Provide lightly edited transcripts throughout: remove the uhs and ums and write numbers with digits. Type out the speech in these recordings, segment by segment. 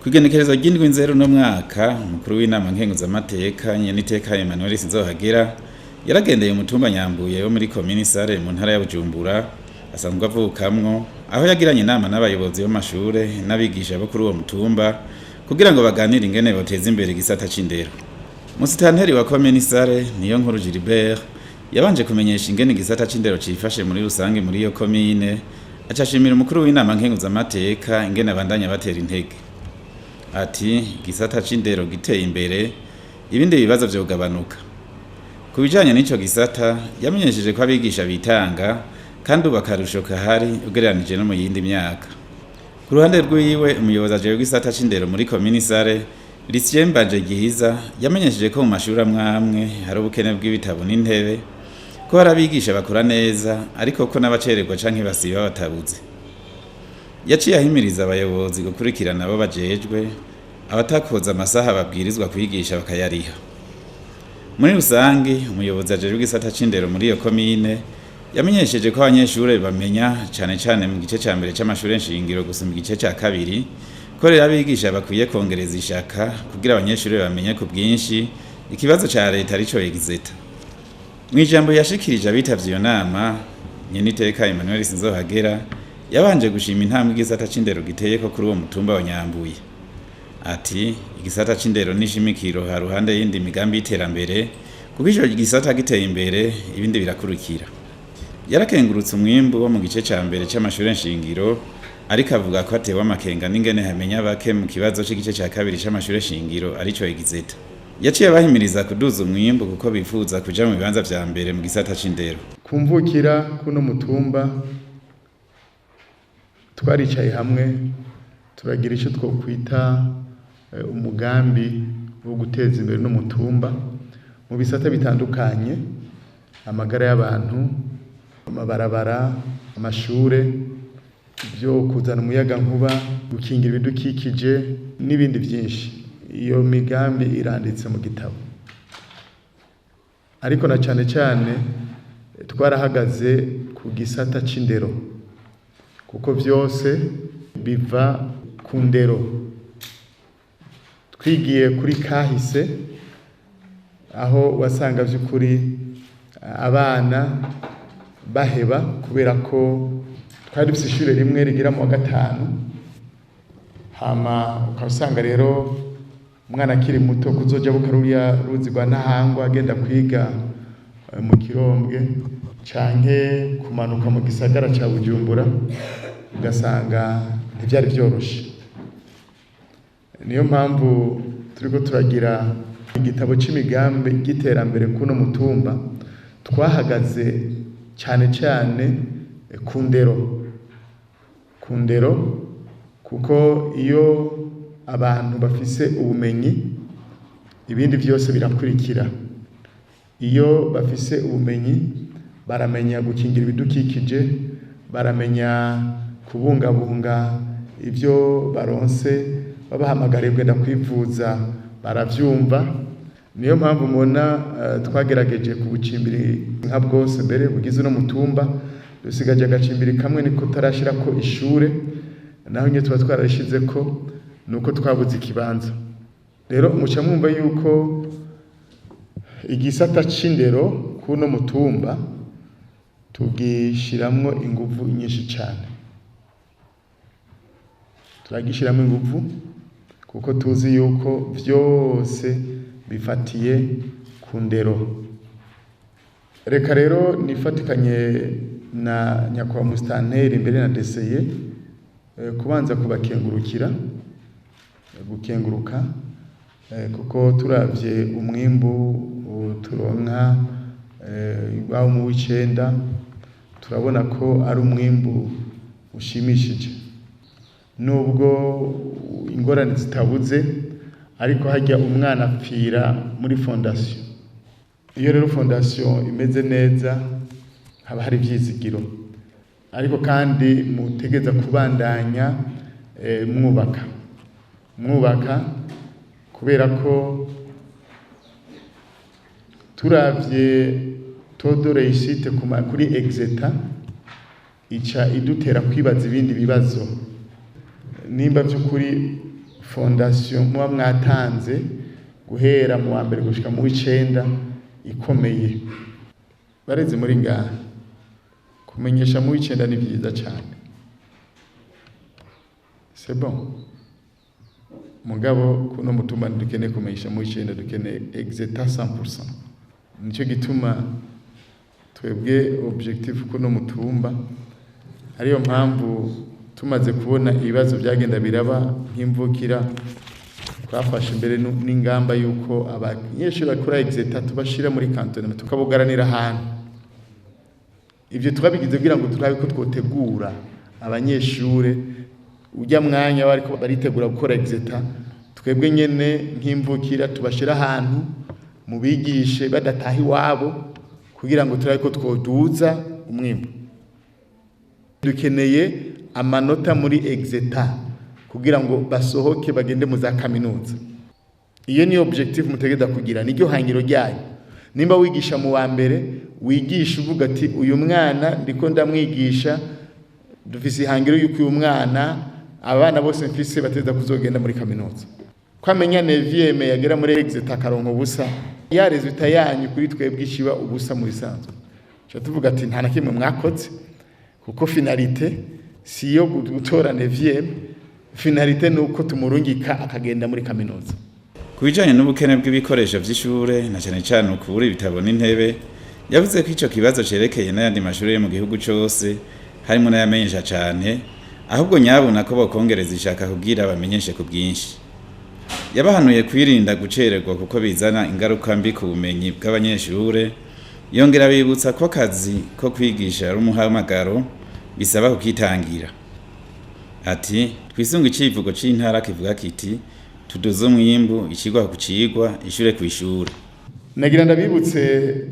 Kw'igenekerezo ry'indwi Nzero no mwaka, Umukuru w'Inama Nkenguzamateka Nyeniteka Emmanuel SINZOHAGERA yaragendeye umutumba Nyambuye wo muri komine Isare mu ntara ya Bujumbura, asanzwe avukamwo, aho yagiranye inama n'abayobozi b'amashure n'abigisha bo kuri uwo mutumba kugirango baganire ingene boteza imbere igisata c'indero. Musitanteri wa komine Isare NIYONKURU Gilbert yabanje kumenyesha ingene igisata c'indero cifashe muri rusange muri iyo komine, acashimira Umukuru w'Inama Nkenguzamateka ingene abandanya batera intege. Ati igisata c'indero giteye imbere, ibindi bibazo vyogabanuka. Kubijanye n'ico gisata yamenyesheje ko abigisha bitanga kandi ubakarusho kahari ugereranije no mu yindi myaka. Ku ruhande rwiwe umuyobozi ajeje w'igisata c'indero muri komine Isare Lucien MBANJERYIZA yamenyesheje ko mu mashuri amwe hari ubukene bw'ibitabo n'intebe, ko hari abigisha bakora neza ariko ko n'abacererwa canke basiba batabuze. Yaciye ahimiriza abayobozi gukurikirana abo bajejwe, abatakoza amasaha babwirizwa kwigisha bakayariha. Muri rusangi umuyobozi ajejwe igisata c'indero muri iyo komine yamenyesheje ko abanyeshure bamenya cane cane mu gice ca mbere c'amashure nshingiro gusumba igice ca kabiri, ko rero abigisha bakwiye kongereza ishaka kugira abanyeshure bamenye ku bwinshi ikibazo ca leta arico Igisata. Mw'ijambo yashikirije abitavye iyo nama, Nyeniteka Emmanuel SINZOHAGERA yabanje gushima intambwe igisata c'indero giteye ko kuri uwo mutumba wa Nyambuye. Ati igisata c'indero n'ishimikiro ha ruhande y'indi migambi y'iterambere, kuko ico gisata giteye imbere ibindi birakurikira. Yarakengurutse umwimbu wo mu gice ca mbere c'amashure nshingiro, ariko avuga ko atewe amakenga n'ingene hamenya bake mu kibazo c'igice ca kabiri c'amashure nshingiro arico Igisata. Yaciye abahimiriza kuduza umwimbu kuko bifuza kuja mu bibanza vya mbere mu gisata c'indero. Kumvukira kuno mutumba twaricaye hamwe turagira ico twokwita umugambi wo guteza imbere n'umutumba mu bisata bitandukanye: amagara y'abantu, amabarabara, amashure, ibyo kuzana umuyaga nkuba, gukingira ibidukikije n'ibindi byinshi. Iyo migambi iranditse mu gitabo, ariko na cane cane twarahagaze ku gisata c'indero kuko vyose biva ku ndero. Twigiye kuri kahise aho wasanga vy'ukuri abana baheba kubera ko twari dufise ishure rimwe rigira mu wa gatanu, hama ukasanga rero umwana akiri muto kuzoja bukaruriya ruzi rwa Ntahangwa agenda kwiga mu Kirombwe canke kumanuka mu gisagara ca Bujumbura, ugasanga ntivyari vyoroshe. Niyo mpamvu turiko turagira igitabo c'imigambi y'iterambere kuno mutumba, twahagaze cane cane ku ndero kuko iyo abantu bafise ubumenyi ibindi vyose birakurikira. Iyo bafise ubumenyi baramenya gukingira ibidukikije, baramenya kubungabunga ivyo baronse, babahamagariye kugenda kwivuza baravyumva. Niyo mpamvu mubona twagerageje kubucimbiri nka bwose mbere bugize no mutumba, dusigaje agacimbiri kamwe niko tarashirako ishure, naho nye tuba twararishizeko nuko twabuze ikibanza. Rero muca mwumva yuko igisata c'indero kuno mutumba tugishiramwo inguvu nyinshi cane. Turagishiramwo inguvu kuko tuzi yuko vyose bifatiye ku ndero. Reka rero nifatikanye na nyakubahwa musitanteri mbere na deseye kubanza gukenguruka kuko turavye umwimbu turonka wawo mu w'icenda, turabona ko ari umwimbu ushimishije. Nubwo ingorane zitabuze, ariko hajya umwana apfira muri fondasiyo. Iyo rero fondasiyo imeze neza haba hari ivyizigiro, ariko kandi mutegeza kubandanya mwubaka kubera ko turavye todo réussite kuri Igisata ica idutera kwibaza ibindi bibazo. Nimba vy'ukuri fondation muba mwatanze guhera mu wa mbere gushika mu w'icenda ikomeye. Bareze muri ngaha kumenyesha mu w'icenda ni vyiza cyane, c'est bon. Mugabo kuno mutumba dukeneye kumenyesha mu w'icenda, dukeneye exeta 100%. Nico gituma twebwe objectif kuno mutumba ariyo mpamvu tumaze kubona ibibazo byagenda biraba nk'imvukira, twafashe imbere n'ingamba yuko abanyeshuri bakora exeta tubashira muri cantonnement tukabugaranira ahantu. Ivyo twabigize kugira ngo turabe ko twotegura abanyeshure ujya mwanya bariko baritegura gukora exeta, twebwe nyene nk'imvukira tubashira ahantu mu bigishe badataha iwabo kugira ngo turabe ko twoduza umwimbu. Dukeneye amanota muri exeta kugira ngo basohoke bagende mu za kaminuza. Iyo ni objective mutegeza kugira, niryo hangiro ryayo. Nimba wigisha mu wa mbere, wigisha uvuga ati uyu mwana ndiko ndamwigisha, dufise ihangiro yuko uyu mwana abana bose mfise bateza kuzogenda muri kaminuza. Kwamenya nevieme yagera muri exeta karonko ubusa, ya resultat yanyu kuri twebwe ishiba ubusa muri sanzwe. Cyo tuvuga ati nta nakimwe mwakoze, kuko finalité siyo gutora nevieme, finalité nuko tumurungika akagenda muri kaminuza. Kubijanye n'ubukene bw'ibikoresho vy'ishure na cyane cyane ukubura ibitabo n'intebe, yavuze ko ico kibazo cerekeye n'ayandi mashuri yo mu gihugu cyose harimo n'ayamenyesha cyane, ahubwo nyabona ko bokongereza ishaka kugira bamenyeshe ku bwinshi. Yabahanuye kwirinda gucererwa kuko bizana ingaruka mbi ku bumenyi bw'abanyeshure, yongera bibutsa ko akazi ko kwigisha ari umuhamagaro bisaba kukitangira. Ati twisunga icivugo c'intara kivuga kiti tuduze umwimbu ikigwa ku cigwa ishure ku ishure. Nagira ndabibutse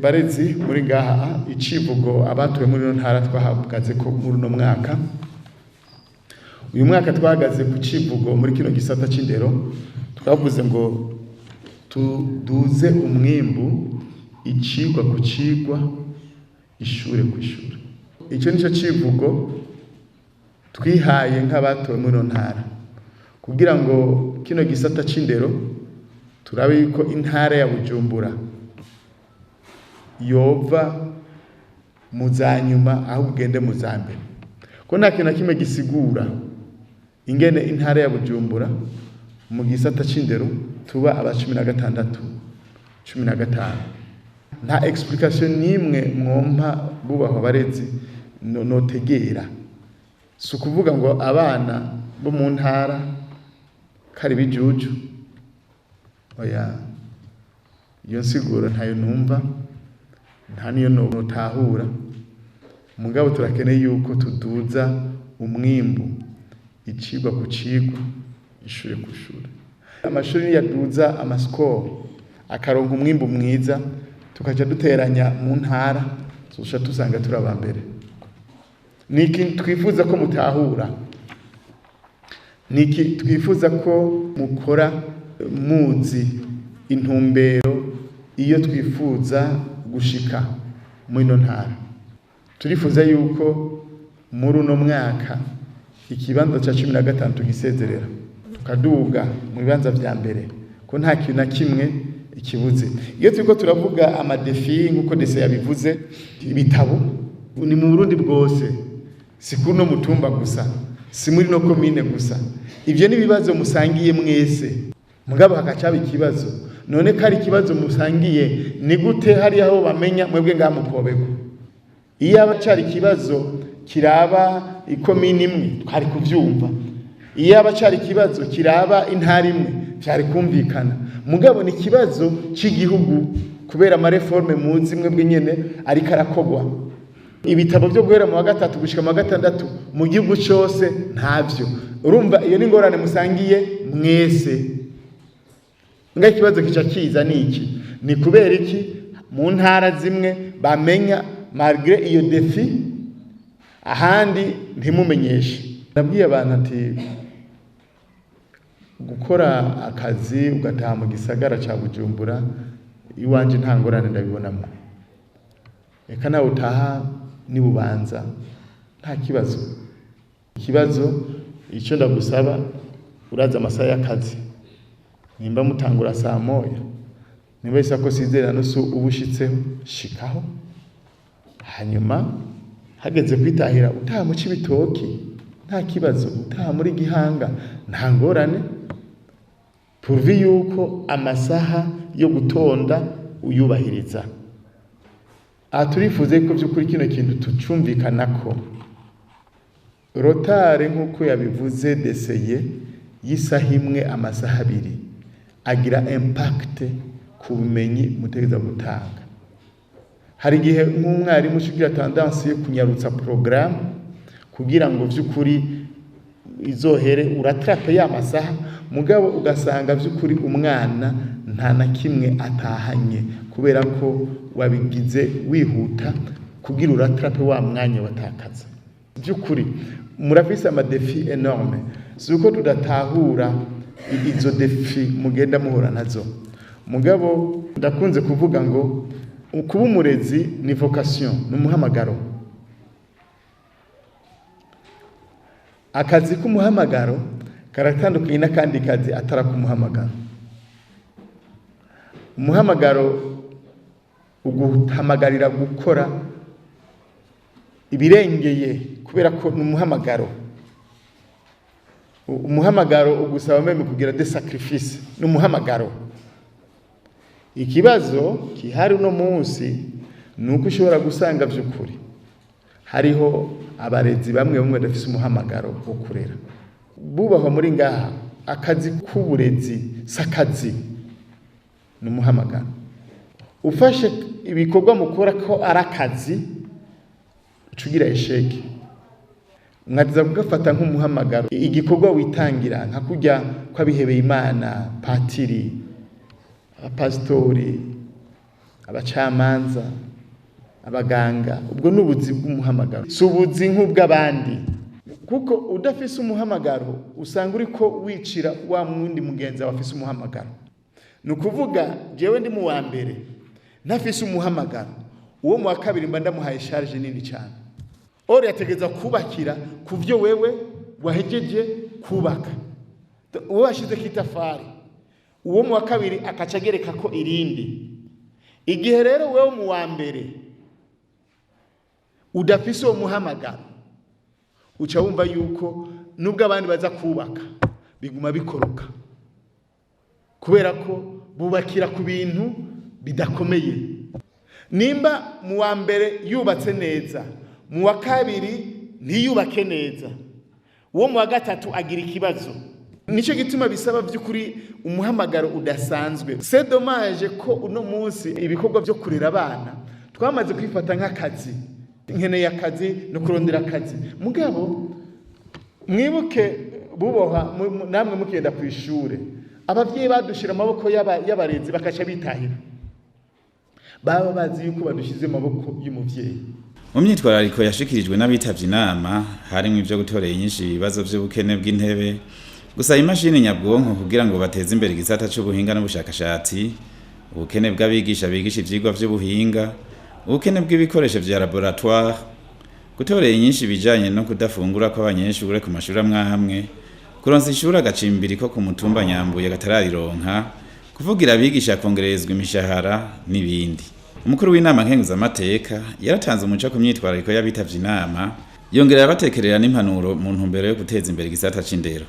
barezi muri ngaha icivugo abatuye muri no ntara twahagaze ko muri no mwaka. Uyu mwaka twahagaze ku civugo muri kino gisata c'indero, twavuze ngo tuduze umwimbu icigwa ku cigwa ishure ku ishure. Ico nico civugo twihaye nk'abatowe muri no ntara kugira ngo kino gisata c'indero turabe yuko intara ya Bujumbura yova mu zanyuma aho ugende mu zambere. Ko nta kintu kimwe gisigura ingene intara ya Bujumbura mu gisata c'indero tuba aba 16 15. Nta explication nimwe mwompa bubaho barezi notegera. Si ukuvuga ngo abana bo mu ntara kari bijuju, oya, iyo nsiguro ntayo numva, nta niyo notahura. Mugabo turakeneye yuko tuduza umwimbu icigwa ku cigwa ishure ku ishure. Amashuri yaduza amascore akaronka umwimbu mwiza, tukaja duteranya mu ntara zusha tusanga turaba mbere. Niki twifuza ko mutahura, niki twifuza ko mukora muzi intumbero iyo twifuza gushika muri no ntara. Turifuza yuko muri uno mwaka ikibanza ca 15 tugisezerera tukaduga mu bibanza vya mbere, ko nta kintu na kimwe ikibuze. Iyo turiko turavuga amadefi nkuko dese yabivuze, ibitabo ni mu Burundi bwose, si kuno mutumba gusa, si muri no komine gusa. Ivyo ni bibazo musangiye mwese, mugabo hakacaba ikibazo. None kari ikibazo musangiye ni gute hari aho bamenya mwebwe ngamupobeko. Iyo abacari ikibazo kiraba ikomine imwe twari kuvyumva, iyo abacari ikibazo kiraba intara imwe cyari kumvikana. Mugabo ni ikibazo c'igihugu kubera ama reforme muzi mwebwe nyene ariko arakogwa. Ibitabo byo guhera mu wa gatatu gushika mu wa gatandatu mu gihugu cyose ntavyo. Urumva iyo ni ngorane musangiye mwese. Nga ikibazo kica kiza niki? Ni kubera iki mu ntara zimwe bamenya malgré iyo defi ahandi ntimumenyeshe. Nabwiye abantu ati gukora akazi ugataha mu gisagara ca Bujumbura iwanje nta ngorane ndabibonamo. Eka nawe utaha ni Bubanza nta kibazo. Ikibazo ico ndagusaba uraza amasaha y'akazi nimba mutangura saa moya nimba isa ko sizera no so ubushitseho shikaho hanyuma hageze kwitahira utaha mu Cibitoki nta kibazo utaha muri Gihanga nta ngorane pourvu yuko amasaha yo gutonda uyubahiriza. Turifuze ko by'ukuri kino kintu tucumvikanako rotare nk'uko yabivuze deseye y'isaha imwe amasaha abiri agira impact ku bumenyi mutegeza gutanga. Hari igihe nk'umwarimu ushigira tendance yo kunyarutsa programme kugira ngo by'ukuri izohere uratrape ya masaha mugabo ugasanga by'ukuri umwana nta na kimwe atahanye kubera ko wabigize wihuta kugira uratrape wa mwanya watakaza. By'ukuri murafise amadefi enorme suko tudatahura izo defi mugenda muhora nazo mugabo ndakunze kuvuga ngo kuba umurezi ni vocation n'umuhamagaro. Akazi k'umuhamagaro karatandukanye n'akandi kazi atara kumuhamagaro. Umuhamagaro uguhamagarira gukora ibirengeye kubera ko n'umuhamagaro. Umuhamagaro ugusaba meme kugira des sacrifices n'umuhamagaro. Ikibazo kihari no munsi nuko ushobora gusanga by'ukuri hariho abarezi bamwe badafise umuhamagaro wo kurera. Bubaho muri ngaha akazi k'uburezi sakazi n'umuhamagaro. Ufashe ibikorwa mukora ko arakazi ucugira esheke mwatiza kugafata nk'umuhamagaro igikorwa witangira nka kujya kwabihebeye Imana patiri abapastori abacamanza abaganga ubwo nubuzi bw'umuhamagaro subuzi nk'ubw'abandi kuko udafise umuhamagaro usanga uriko wicira wa mwundi mugenza wafise umuhamagaro. Nukuvuga jewe ndi mu wa mbere ntafise umuhamagaro uwo mu wa kabiri mba ndamuhaye charge nini cyane ore yategeza kubakira kuvyo wewe wahejeje kubaka uwo washize kitafari uwo mu wa kabiri akacagereka ko irindi. Igihe rero wewe mu wa mbere udafise uwo muhamagaro uca wumva yuko nubwo abandi baza kubaka biguma bikoroka kubera ko bubakira ku bintu bidakomeye. Nimba mu wa mbere yubatse neza mu wa kabiri ntiyubake neza uwo mu wa gatatu agira ikibazo. Nico gituma bisaba by'ukuri umuhamagaro udasanzwe. C'est dommage ko uno munsi ibikorwa byo kurera abana twamaze kwifata nk'akazi nkeneye akazi no kurondera akazi mugabo mwibuke buboha namwe mukenda ku ishure abavyeyi badushira amaboko y'abarezi bakaca bitahira baba bazi yuko badushize amaboko y'umuvyeyi. Mu myitwarariko yashikirijwe n'abitavye inama harimo ivyo gutorera inyinshi ibibazo by'ubukene bw'intebe gusa imashini nyabwonko kugira ngo bateze imbere igisata c'ubuhinga n'ubushakashatsi ubukene bw'abigisha bigisha ivyigwa vy'ubuhinga ubukene bw'ibikoresho vya laboratoire gutorera inyinshi bijanye no kudafungura kw'abanyeshure ku mashuri amwe kuronsa ishuri agacimbiri ko ku mutumba Nyambuye gatararironka kuvugira abigisha kongerezwa imishahara n'ibindi. Umukuru w'inama Nkenguzamateka yaratanze umuco ku myitwarariko y'abitavye inama yongerera abatekerera n'impanuro mu ntumbero yo guteza imbere igisata c'indero.